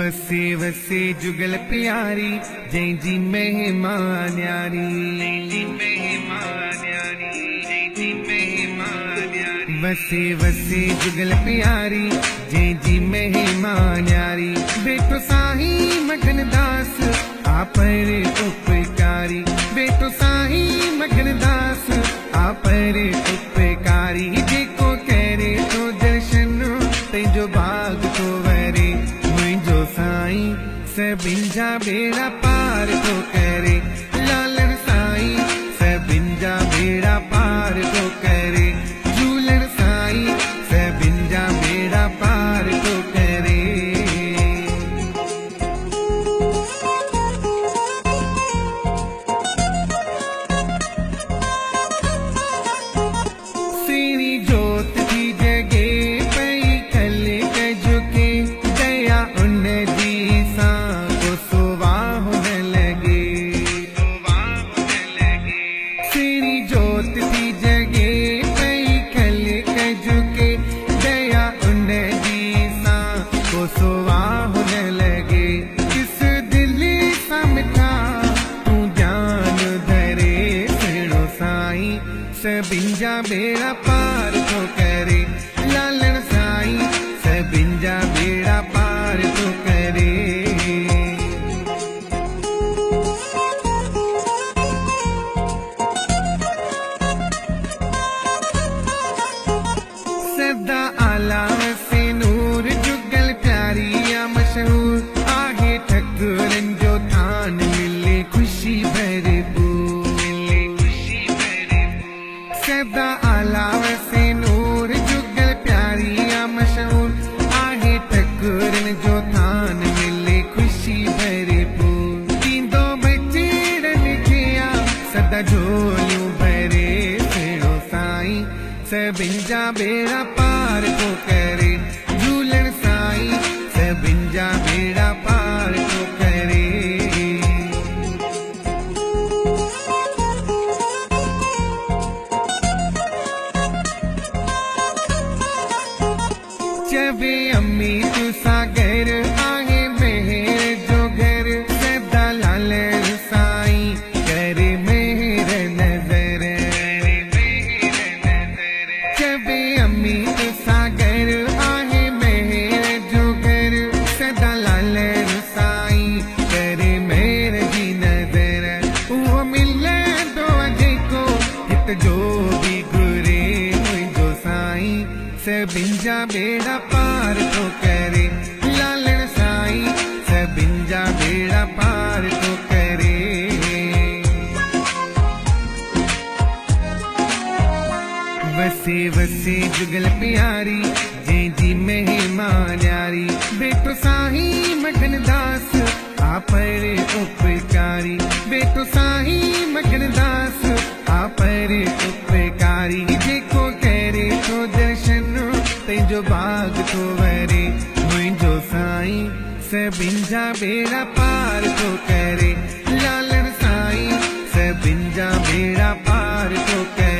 वसे वसे जुगल प्यारी जैजी मेहमान यारी, वसे वसे जुगल प्यारी जैजी मेहमान यारी। बेटो साही मगन दास आपर उपकारी, बेटो साही मगन दास आपर उपकारी। जेको करे तो दर्शन तेजो भाग तो वरे, मुझो साईं सभिन जा बेड़ा पार तो करे। लालन साईं सभिन जा बेड़ा पार तो करे, झूलन साईं सभिन जा बेड़ा पार तो करे। सीरी जोत की जगे पई कल कजुके, दया उन दी सा को सुवाह लगे। सीरी जोत की जगे पई कल कजुके, दया उन दी सा को सुवाह लगे। किस दिल समझा तू जान धरे, सुनो साईं सभिन जा बेड़ा पार तो करे। लालन साईं सभिन जा बेड़ा पार तो करे। सदा आला से नूर जुगल प्यारी या मशहूर, आगे ठकुरन जो थान मिले खुशी भरपूर। सदा आला से नूर जुगल प्यारी या मशहूर, आगे ठकुरन जो थान मिले खुशी भरपूर। तींदो बचड़न किया सदा झोलियों भरे, सुनो साईं सभिन जा बेड़ा पार तो करे। झूलन साईं सभिन जा बेड़ा पार तो करे। चवे अम्मी तू सागर आहे मेहर जो घर, सदा लालन साईं करे मेहर नजर। चवे अम्मी तू सागर आहे मेहर जो घर, सदा लालन साईं करे मेहर जी नजर। वो मिले दो जेको हित जो भी घुरे, मुझो साईं सभिन जा बेड़ा पार तो करे। लालन साईं सभिन जा बेड़ा पार तो करे। वसे वसे जुगल प्यारी जैजी मेहमान यारी। बेटो साही मगन दास आपर उपकारी, बेटो साही मगन दास आपर उपकारी। जेको करे तो दर्शन तेजो भाग तो वरे, मुझो साईं सभिन जा बेड़ा पार तो करे। लालन साईं सभिन जा बेड़ा पार तो करे।